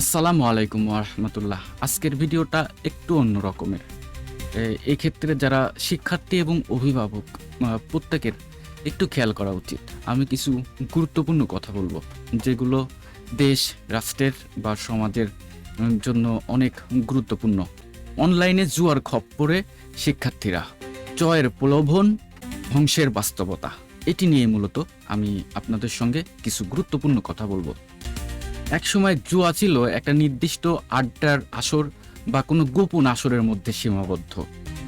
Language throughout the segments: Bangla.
আসসালামু আলাইকুম ওয়া রাহমাতুল্লাহ। আজকের ভিডিওটা একটু অন্য রকমের। এক্ষেত্রে যারা শিক্ষার্থী এবং অভিভাবক প্রত্যেকের একটু খেয়াল করা উচিত। আমি কিছু গুরুত্বপূর্ণ কথা বলব, যেগুলো দেশ, রাষ্ট্রের বা সমাজের জন্য অনেক গুরুত্বপূর্ণ। অনলাইনে জুয়ার খপ্পরে শিক্ষার্থীরা, জয়ের প্রলোভন, ধ্বংসের বাস্তবতা। এটি নিয়ে মূলত আমি আপনাদের সঙ্গে কিছু গুরুত্বপূর্ণ কথা বলব। একসময় জুয়া ছিল একটা নির্দিষ্ট আড্ডার আসর বা কোনো গোপন আসরের মধ্যে সীমাবদ্ধ।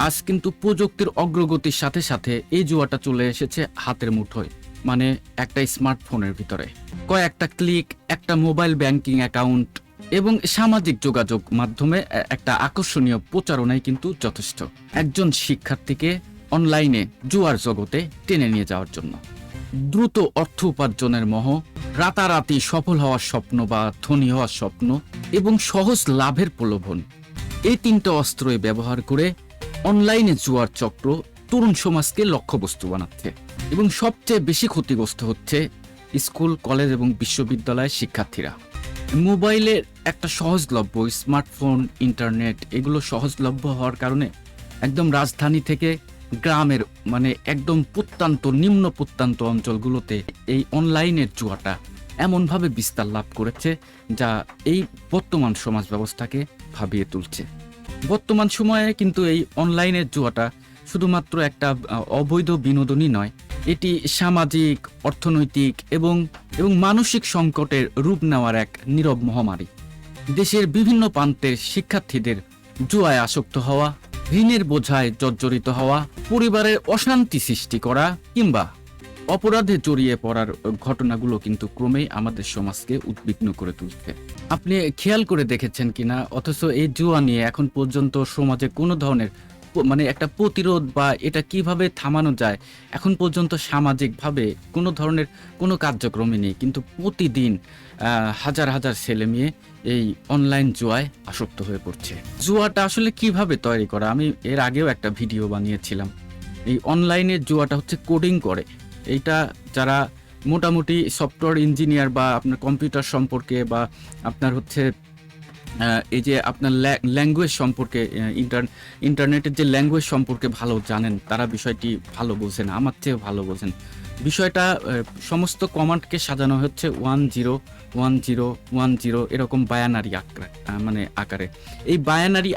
আজ কিন্তু প্রযুক্তির অগ্রগতির সাথে সাথে এই জুয়াটা চলে এসেছে হাতের মুঠোয়, মানে একটা স্মার্টফোনের ভিতরে। কয়েকটা ক্লিক, একটা মোবাইল ব্যাংকিং অ্যাকাউন্ট এবং সামাজিক যোগাযোগ মাধ্যমে একটা আকর্ষণীয় প্রচারণাই কিন্তু যথেষ্ট একজন শিক্ষার্থীকে অনলাইনে জুয়ার জগতে টেনে নিয়ে যাওয়ার জন্য। দ্রুত অর্থ উপার্জনের মোহ, রাতারাতি সফল হওয়ার স্বপ্ন বা ধনী হওয়ার স্বপ্ন এবং সহজ লাভের প্রলোভন, এই তিনটা অস্ত্রই ব্যবহার করে অনলাইনে জুয়ার চক্র তরুণ সমাজকে লক্ষ্যবস্তু বানাচ্ছে। এবং সবচেয়ে বেশি ক্ষতিগ্রস্ত হচ্ছে স্কুল, কলেজ এবং বিশ্ববিদ্যালয়ের শিক্ষার্থীরা। মোবাইলের একটা সহজলভ্য স্মার্টফোন, ইন্টারনেট এগুলো সহজলভ্য হওয়ার কারণে একদম রাজধানী থেকে গ্রামের, মানে একদম নিম্ন প্রত্যন্ত অঞ্চলগুলোতে এই অনলাইনের জুয়াটা এমনভাবে বিস্তার লাভ করেছে, যা এই বর্তমান সমাজ ব্যবস্থাকে ভাবিয়ে তুলছে। বর্তমান সময়ে কিন্তু এই অনলাইনের জুয়াটা শুধুমাত্র একটা অবৈধ বিনোদনই নয়, এটি সামাজিক, অর্থনৈতিক এবং মানসিক সংকটের রূপ নেওয়ার এক নীরব মহামারী। দেশের বিভিন্ন প্রান্তের শিক্ষার্থীদের জুয়ায় আসক্ত হওয়া, ঋণের বোঝায় জর্জরিত হওয়া, পরিবারের অশান্তি সৃষ্টি করা কিংবা অপরাধে জড়িয়ে পড়ার ঘটনাগুলো কিন্তু ক্রমেই আমাদের সমাজকে উদ্বিগ্ন করে তুলছে। আপনি খেয়াল করে দেখেছেন কিনা, অথচ এই জুয়া নিয়ে এখন পর্যন্ত সমাজে কোনো ধরনের মানে একটা প্রতিরোধ বা এটা কিভাবে থামানো যায়, এখন পর্যন্ত সামাজিকভাবে কোনো ধরনের কোনো কার্যক্রমই নেই। কিন্তু প্রতিদিন হাজার হাজার ছেলে মেয়ে এই অনলাইন জুয়ায় আসক্ত হয়ে পড়ছে। জুয়াটা আসলে কিভাবে তৈরি করা, আমি এর আগেও একটা ভিডিও বানিয়েছিলাম। এই অনলাইনে জুয়াটা হচ্ছে কোডিং করে। এইটা যারা মোটামুটি সফটওয়্যার ইঞ্জিনিয়ার বা আপনার কম্পিউটার সম্পর্কে বা আপনার হচ্ছে এই যে আপনার ল্যাঙ্গুয়েজ সম্পর্কে, ইন্টারনেটের যে ল্যাঙ্গুয়েজ সম্পর্কে ভালো জানেন, তারা বিষয়টি ভালো বোঝেন, আমার চেয়েও ভালো বোঝেন বিষয়টা। সমস্ত কমান্ডকে সাজানো হচ্ছে 101010 এরকম বায়ানারি আকারে। এই বায়ানারি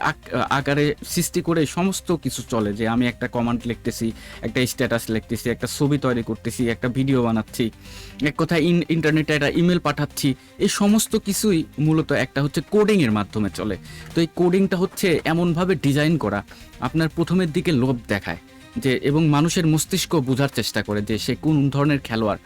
আকারে সৃষ্টি করে সমস্ত কিছু চলে, যে আমি একটা কমান্ড লিখতেছি, একটা স্ট্যাটাস লিখতেছি, একটা ছবি তৈরি করতেছি, একটা ভিডিও বানাচ্ছি, এক কথায় ইন্টারনেটে একটা ইমেল পাঠাচ্ছি। এই সমস্ত কিছুই মূলত একটা হচ্ছে কোডিং এর মাধ্যমে চলে। তো এই কোডিংটা হচ্ছে এমনভাবে ডিজাইন করা, আপনার প্রথমের দিকে লোভ দেখায় যে, এবং মানুষের মস্তিষ্ক বোঝার চেষ্টা করে যে সে কোন ধরনের খেলোয়াড়,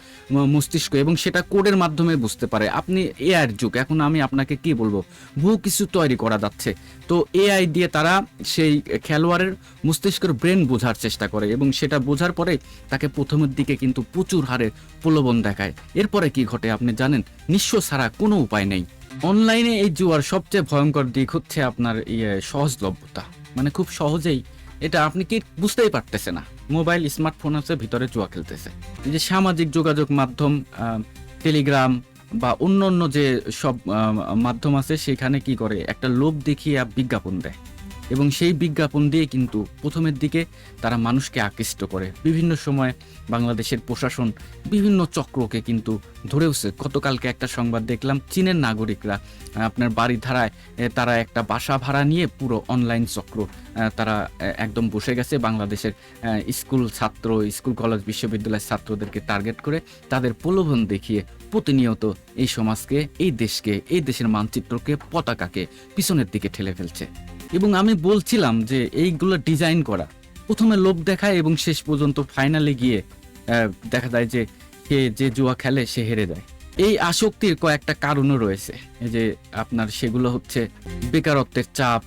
মস্তিষ্ক, এবং সেটা কোডের মাধ্যমে বুঝতে পারে। আপনি এআই এর যুগ, এখন আমি আপনাকে কি বলবো, বহু কিছু তৈরি করা যাচ্ছে। তো এআই দিয়ে তারা সেই খেলোয়াড়ের মস্তিষ্কের ব্রেন বোঝার চেষ্টা করে, এবং সেটা বোঝার পরে তাকে প্রথমের দিকে কিন্তু প্রচুর হারে প্রলোভন দেখায়। এরপরে কি ঘটে আপনি জানেন? নিঃস্ব ছাড়া কোনো উপায় নেই। অনলাইনে এই জুয়ার সবচেয়ে ভয়ঙ্কর দিক হচ্ছে আপনার সহজলভ্যতা, মানে খুব সহজেই এটা আপনি কি বুঝতেই পারতেছে না, মোবাইল স্মার্টফোন আছে, ভিতরে জুয়া খেলতেছে। এই যে সামাজিক যোগাযোগ মাধ্যম, টেলিগ্রাম বা অন্য যে সব মাধ্যম আছে, সেখানে কি করে একটা লোভ দেখিয়ে বিজ্ঞাপন দেয়, এবং সেই বিজ্ঞাপন দিয়ে কিন্তু প্রথমের দিকে তারা মানুষকে আকৃষ্ট করে। বিভিন্ন সময় বাংলাদেশের প্রশাসন বিভিন্ন চক্রকে কিন্তু ধরেওছে। গতকালকে একটা সংবাদ দেখলাম, চীনের নাগরিকরা আপনার বাড়ি ধারায় তারা একটা বাসা ভাড়া নিয়ে পুরো অনলাইন চক্র তারা একদম বসে গেছে বাংলাদেশের স্কুল কলেজ বিশ্ববিদ্যালয়ের ছাত্রদেরকে টার্গেট করে তাদের প্রলোভন দেখিয়ে প্রতিনিয়ত এই সমাজকে, এই দেশকে, এই দেশের মানচিত্রকে, পতাকাকে পিছনের দিকে ঠেলে ফেলছে। এবং আমি বলছিলাম যে এইগুলো ডিজাইন করা, প্রথমে লোভ দেখায় এবং শেষ পর্যন্ত ফাইনালে গিয়ে দেখা যায় যে যে জুয়া খেলে সে হেরে যায়। এই আসক্তির কয়েকটা কারণও রয়েছে, এই যে আপনার সেগুলো হচ্ছে বেকারত্বের চাপ,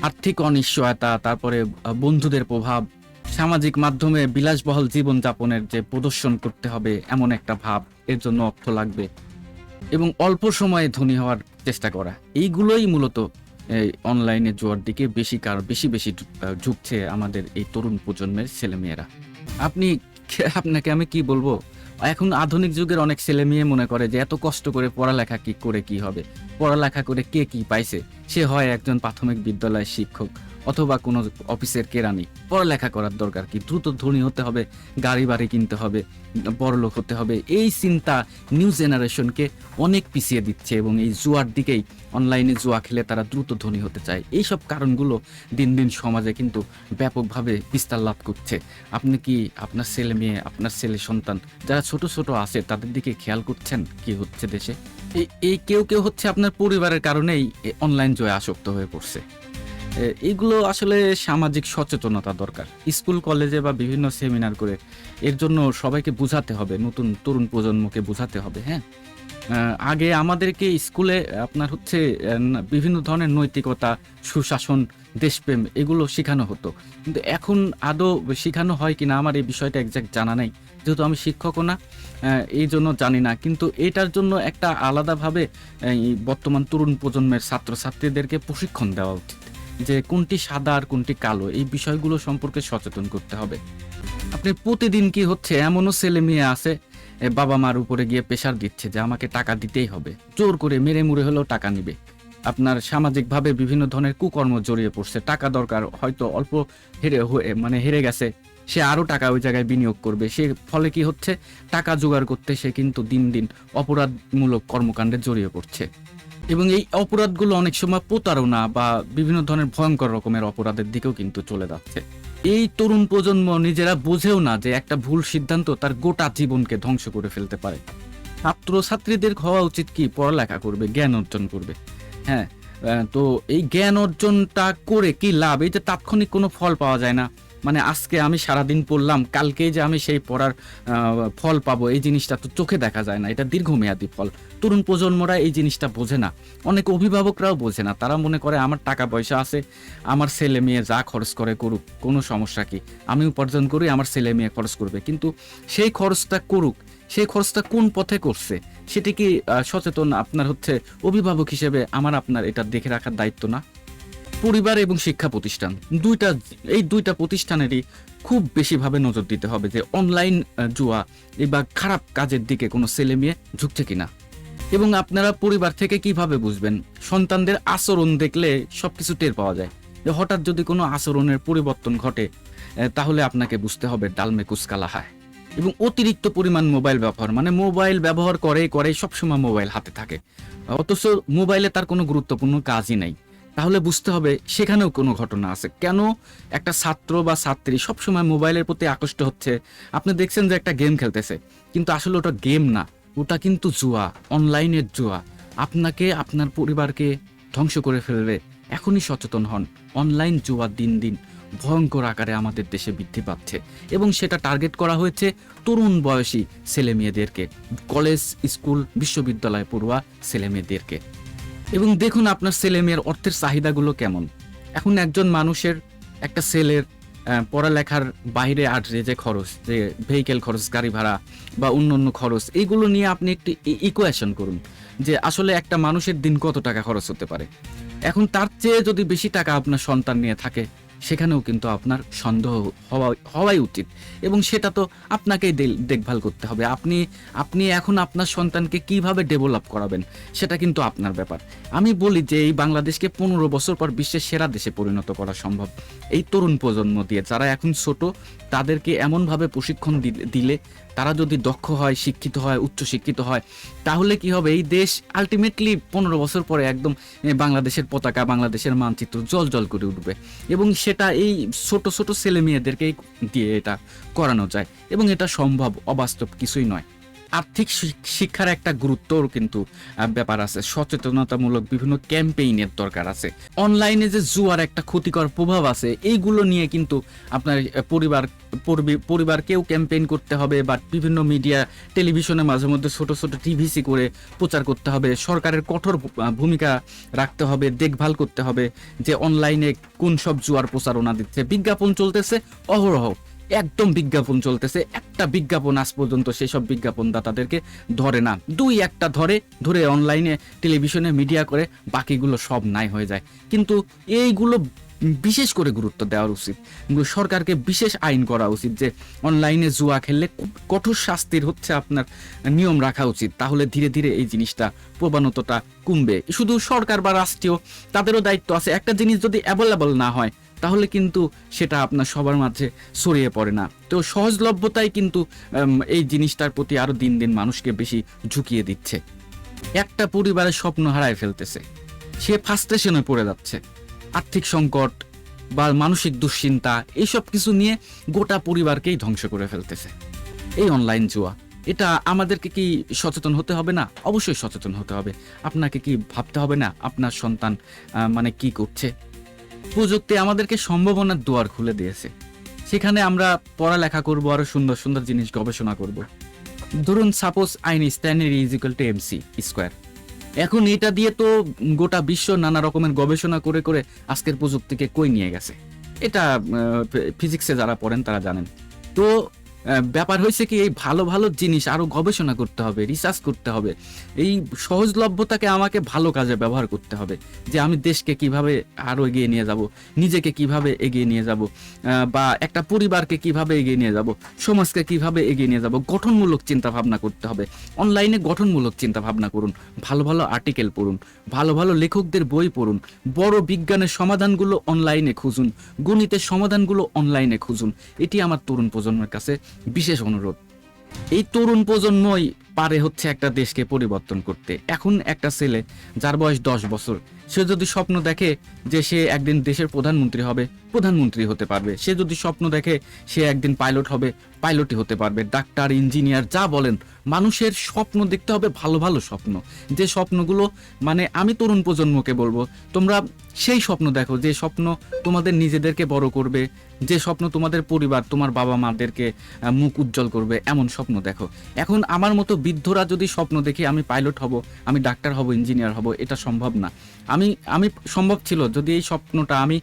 আর্থিক অনিশ্চয়তা, তারপরে বন্ধুদের প্রভাব, সামাজিক মাধ্যমে বিলাসবহুল জীবনযাপনের যে প্রদর্শন করতে হবে এমন একটা ভাব, এর জন্য অর্থ লাগবে, এবং অল্প সময়ে ধনী হওয়ার চেষ্টা করা। এইগুলোই মূলত এই অনলাইনে জুয়ার দিকে বেশি ঝুঁকছে আমাদের এই তরুণ প্রজন্মের ছেলেমেয়েরা। আপনাকে আমি কি বলবো, এখন আধুনিক যুগের অনেক ছেলে মেয়ে মনে করে যে এত কষ্ট করে পড়ালেখা কি করে কি হবে, পড়ালেখা করে কে কি পাইছে, সে হয় একজন প্রাথমিক বিদ্যালয়ের শিক্ষক অথবা কোনো অফিসের কেরানি। পড়ালেখা করার দরকার কি, দ্রুত ধনী হতে হবে, গাড়ি বাড়ি কিনতে হবে, বড়লোক হতে হবে, এই চিন্তা নিউ জেনারেশনকে অনেক পিছিয়ে দিচ্ছে এবং এই জুয়ার দিকেই, অনলাইনে জুয়া খেলে তারা দ্রুত ধনী হতে চায়। এইসব কারণগুলো দিন দিন সমাজে কিন্তু ব্যাপকভাবে বিস্তার লাভ করছে। আপনি কি আপনার ছেলে মেয়ে, আপনার ছেলে সন্তান যারা ছোট ছোট আছে তাদের দিকে খেয়াল করছেন কি হচ্ছে দেশে? এই কেউ কেউ হচ্ছে আপনার পরিবারের কারণেই অনলাইন জুয়া আসক্ত হয়ে পড়ছে। এইগুলো আসলে সামাজিক সচেতনতা দরকার। স্কুল কলেজে বা বিভিন্ন সেমিনার করে এর জন্য সবাইকে বোঝাতে হবে, নতুন তরুণ প্রজন্মকে বোঝাতে হবে। হ্যাঁ, আগে আমাদেরকে স্কুলে আপনার হচ্ছে বিভিন্ন ধরনের নৈতিকতা, সুশাসন, দেশপ্রেম এগুলো শেখানো হতো, কিন্তু এখন আদৌ শেখানো হয় কিনা আমার এই বিষয়টা একজ্যাক্ট জানা নাই, যেহেতু আমি শিক্ষকও না, এই জন্য জানি না। কিন্তু এটার জন্য একটা আলাদাভাবে এই বর্তমান তরুণ প্রজন্মের ছাত্রছাত্রীদেরকে প্রশিক্ষণ দেওয়া উচিত, যে কোনটি সাদা আর কোনটি কালো, এই বিষয়গুলো সম্পর্কে সচেতন করতে হবে। আপনি প্রতিদিন কি হচ্ছে এমনও ছেলে মেয়ে আছে বাবা মার উপরে গিয়ে প্রেশার দিচ্ছে যে আমাকে টাকা দিতেই হবে, জোর করে মেরে মুড়ে হলেও টাকা নিবে। আপনার সামাজিকভাবে বিভিন্ন ধরনের কুকর্ম জড়িয়ে পড়ছে, টাকা দরকার, হয়তো অল্প হেরে গেছে, সে আরো টাকা ওই জায়গায় বিনিয়োগ করবে, সে ফলে কি হচ্ছে টাকা জোগাড় করতে সে কিন্তু দিন দিন অপরাধমূলক কর্মকাণ্ডে জড়িয়ে পড়ছে। এবং এই অপরাধগুলো অনেক সময় প্রতারণা বা বিভিন্ন ধরনের ভয়ঙ্কর রকমের অপরাধের দিকেও কিন্তু চলে যাচ্ছে। এই তরুণ প্রজন্ম নিজেরা বোঝেও না যে একটা ভুল সিদ্ধান্ত তার গোটা জীবনকে ধ্বংস করে ফেলতে পারে। ছাত্রছাত্রীদের হওয়া উচিত কি, পড়ালেখা করবে, জ্ঞান অর্জন করবে। হ্যাঁ, তো এই জ্ঞান অর্জনটা করে কি লাভ? এই যে তাৎক্ষণিক কোনো ফল পাওয়া যায় না, মানে আজকে আমি সারাদিন পড়লাম, কালকেই যে আমি সেই পড়ার ফল পাবো, এই জিনিসটা তো চোখে দেখা যায় না, এটা দীর্ঘমেয়াদী ফল। তরুণ প্রজন্মরা এই জিনিসটা বোঝে না, অনেক অভিভাবকরাও বোঝে না। তারা মনে করে আমার টাকা পয়সা আছে, আমার ছেলে মেয়ে যা খরচ করে করুক, কোনো সমস্যা কি, আমি উপার্জন করি, আমার ছেলে মেয়ে খরচ করবে। কিন্তু সেই খরচটা করুক, সেই খরচটা কোন পথে করছে সেটি কি সচেতন আপনার হচ্ছে অভিভাবক হিসেবে আমার আপনার এটা দেখে রাখার দায়িত্ব না? পরিবার এবং শিক্ষা প্রতিষ্ঠান এই দুইটা প্রতিষ্ঠানেরই খুব বেশিভাবে নজর দিতে হবে যে অনলাইন জুয়া বা খারাপ কাজের দিকে কোনো ছেলে মেয়ে ঝুঁকছে কিনা। এবং আপনারা পরিবার থেকে কিভাবে বুঝবেন? সন্তানদের আচরণ দেখলে সবকিছু টের পাওয়া যায়। যে হঠাৎ যদি কোনো আচরণের পরিবর্তন ঘটে, তাহলে আপনাকে বুঝতে হবে ডালমে কুচকালা হয়। এবং অতিরিক্ত পরিমাণ মোবাইল ব্যবহার, মানে মোবাইল ব্যবহার করে সবসময় মোবাইল হাতে থাকে, অথচ মোবাইলে তার কোনো গুরুত্বপূর্ণ কাজই নাই, তাহলে বুঝতে হবে সেখানেও কোনো ঘটনা আছে। কেন একটা ছাত্র বা ছাত্রী সবসময় মোবাইলের প্রতি আকৃষ্ট হচ্ছে? আপনি দেখছেন যে একটা গেম খেলতেছে, কিন্তু আসলে ওটা গেম না, ওটা কিন্তু জুয়া, অনলাইনের জুয়া। আপনাকে, আপনার পরিবারকে ধ্বংস করে ফেলবে। এখনই সচেতন হন। অনলাইন জুয়া দিন দিন ভয়ঙ্কর আকারে আমাদের দেশে বৃদ্ধি পাচ্ছে এবং সেটা টার্গেট করা হয়েছে তরুণ বয়সী ছেলে মেয়েদেরকে, কলেজ, স্কুল, বিশ্ববিদ্যালয় পড়ুয়া ছেলে মেয়েদেরকে। এবং দেখুন আপনার ছেলে মেয়ের অর্থের চাহিদাগুলো কেমন। এখন একজন মানুষের, একটা ছেলের পড়ালেখার বাইরে যে খরচ, যে ভেহিকেল খরচ, গাড়ি ভাড়া বা অন্যান্য খরচ, এইগুলো নিয়ে আপনি একটি ইকুয়েশন করুন যে আসলে একটা মানুষের দিন কত টাকা খরচ হতে পারে। এখন তার চেয়ে যদি বেশি টাকা আপনার সন্তান নিয়ে থাকে, সেখানেও কিন্তু আপনার সন্দেহ হওয়াই উচিত এবং সেটা তো আপনাকেই দেখভাল করতে হবে। আপনি এখন আপনার সন্তানকে কিভাবে ডেভেলপ করাবেন সেটা কিন্তু আপনার ব্যাপার। আমি বলি যে এই বাংলাদেশকে 15 বছর পর বিশ্বের সেরা দেশে পরিণত করা সম্ভব এই তরুণ প্রজন্ম দিয়ে। যারা এখন ছোট, তাদেরকে এমনভাবে প্রশিক্ষণ দিলে তারা যদি দক্ষ হয়, শিক্ষিত হয়, উচ্চশিক্ষিত হয়, তাহলে কি হবে, এই দেশ আলটিমেটলি 15 বছর পরে একদম বাংলাদেশের পতাকা, বাংলাদেশের মানচিত্র জল করে উঠবে। এবং সেটা এই ছোট ছোট ছেলে মেয়েদেরকেই দিয়ে এটা করানো যায় এবং এটা সম্ভব, অবাস্তব কিছুই নয়। আর্থিক শিক্ষার একটা গুরুত্বর কিন্তু ব্যাপার আছে, সচেতনতামূলক বিভিন্ন ক্যাম্পেইনের দরকার আছে। অনলাইনে যে জুয়ার একটা ক্ষতিকর প্রভাব আছে, এইগুলো নিয়ে কিন্তু আপনার পরিবারকেও ক্যাম্পেইন করতে হবে বা বিভিন্ন মিডিয়া, টেলিভিশনে মাঝে মধ্যে ছোট ছোট টিভিসি করে প্রচার করতে হবে। সরকারের কঠোর ভূমিকা রাখতে হবে, দেখভাল করতে হবে যে অনলাইনে কোন সব জুয়ার প্রচারণা দিচ্ছে। বিজ্ঞাপন চলতেছে অহরহ, একদম বিজ্ঞাপন চলতেছে, একটা বিজ্ঞাপন আজ পর্যন্ত সেসব বিজ্ঞাপনদাতাদেরকে ধরে না। 2-1টা ধরে অনলাইনে, টেলিভিশনে, মিডিয়া করে, বাকিগুলো সব নাই হয়ে যায়। কিন্তু এইগুলো বিশেষ করে গুরুত্ব দেওয়া উচিত। সরকারকে বিশেষ আইন করা উচিত যে অনলাইনে জুয়া খেললে কঠোর শাস্তির হচ্ছে আপনার নিয়ম রাখা উচিত। তাহলে ধীরে ধীরে এই জিনিসটা প্রবণতাটা কমবে। শুধু সরকার বা রাষ্ট্রীয় তাদেরও দায়িত্ব আছে। একটা জিনিস যদি অ্যাভেলেবল না হয় তাহলে কিন্তু সেটা আপনার সবার মাঝে ছড়িয়ে পড়ে না। তো সহজলভ্যতাই কিন্তু এই জিনিসটার প্রতি আরো দিন দিন মানুষকে বেশি ঝুঁকিয়ে দিচ্ছে। একটা পরিবারের স্বপ্ন হারায় ফেলতেছে, সে ফ্রাস্ট্রেশনে পড়ে যাচ্ছে, আর্থিক সংকট বা মানসিক দুশ্চিন্তা এইসব কিছু নিয়ে গোটা পরিবারকেই ধ্বংস করে ফেলতেছে এই অনলাইন জুয়া। এটা আমাদেরকে কি সচেতন হতে হবে না? অবশ্যই সচেতন হতে হবে। আপনাকে কি ভাবতে হবে না আপনার সন্তান মানে কি করছে? প্রযুক্তি আমাদেরকে সম্ভাবনার দুয়ার খুলে দিয়েছে। সেখানে আমরা পড়ালেখা করব, আরো সুন্দর সুন্দর জিনিস গবেষণা করব। ধরুন suppose Einstein is equal to MC square. এখন এটা দিয়ে তো গোটা বিশ্ব নানা রকমের গবেষণা করে করে আজকের প্রযুক্তিকে কই নিয়ে গেছে। এটা ফিজিক্সে যারা পড়েন তারা জানেন। তো ব্যাপার হয়েছে কি, এই ভালো ভালো জিনিস আরো গবেষণা করতে হবে, রিসার্চ করতে হবে। এই সহজলভ্যতাকে আমাকে ভালো কাজে ব্যবহার করতে হবে, যে আমি দেশকে কিভাবে আরো এগিয়ে নিয়ে যাব, নিজেকে কিভাবে এগিয়ে নিয়ে যাব, বা একটা পরিবারকে কিভাবে এগিয়ে নিয়ে যাব, সমাজকে কিভাবে এগিয়ে নিয়ে যাব। গঠনমূলক চিন্তা ভাবনা করতে হবে। অনলাইনে গঠনমূলক চিন্তা ভাবনা করুন, ভালো ভালো আর্টিকেল পড়ুন, ভালো ভালো লেখকদের বই পড়ুন, বড় বিজ্ঞানের সমাধানগুলো অনলাইনে খুঁজুন, গণিতের সমাধানগুলো অনলাইনে খুঁজুন। এটি আমার তরুণ প্রজন্মের কাছে বিশেষ অনুরোধ। এই তরুণ প্রজন্মই পারে হচ্ছে একটা দেশকে পরিবর্তন করতে। এখন একটা ছেলে যার বয়স 10 বছর, সে যদি স্বপ্ন দেখে যে সে একদিন দেশের প্রধানমন্ত্রী হবে, প্রধানমন্ত্রী হতে পারবে। সে যদি স্বপ্ন দেখে সে একদিন পাইলট হবে, পাইলটই হতে পারবে। ডাক্তার, ইঞ্জিনিয়ার যা বলেন, মানুষের স্বপ্ন দেখতে হবে, ভালো ভালো স্বপ্ন। যে স্বপ্নগুলো মানে আমি তরুণ প্রজন্মকে বলবো, তোমরা সেই স্বপ্ন দেখো যে স্বপ্ন তোমাদের নিজেদেরকে বড় করবে, যে স্বপ্ন তোমাদের পরিবার, তোমার বাবা মাদেরকে মুখ উজ্জ্বল করবে, এমন স্বপ্ন দেখো। এখন আমার মতো বৃদ্ধরা যদি স্বপ্ন দেখে আমি পাইলট হব, আমি ডাক্তার হব, ইঞ্জিনিয়ার হব, এটা সম্ভব না। আমি সম্ভব ছিল যদি এই স্বপ্নটা আমি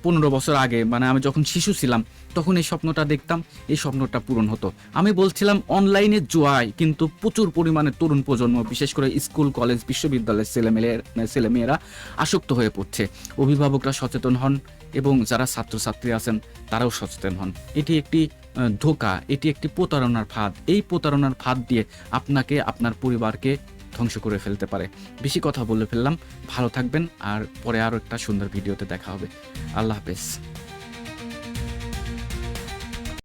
15 বছর আগে, মানে আমি যখন শিশু ছিলাম তখন এই স্বপ্নটা দেখতাম, এই স্বপ্নটা পূরণ হতো। আমি বলছিলাম অনলাইনে জুয়ায় কিন্তু প্রচুর পরিমাণে তরুণ প্রজন্ম, বিশেষ করে স্কুল, কলেজ, বিশ্ববিদ্যালয়ের ছেলেমেয়েরা আসক্ত হয়ে পড়ছে। অভিভাবকরা সচেতন হন এবং যারা ছাত্রছাত্রী আছেন তারাও সচেতন হন। এটি একটি ধোঁকা, এটি একটি প্রতারণার ফাঁদ। এই প্রতারণার ফাঁদ দিয়ে আপনাকে, আপনার পরিবারকে ধ্বংস করে ফেলতে পারে। বেশি কথা বলে ফেললাম, ভালো থাকবেন, আর পরে আরও একটা সুন্দর ভিডিওতে দেখা হবে। আল্লাহ হাফেজ।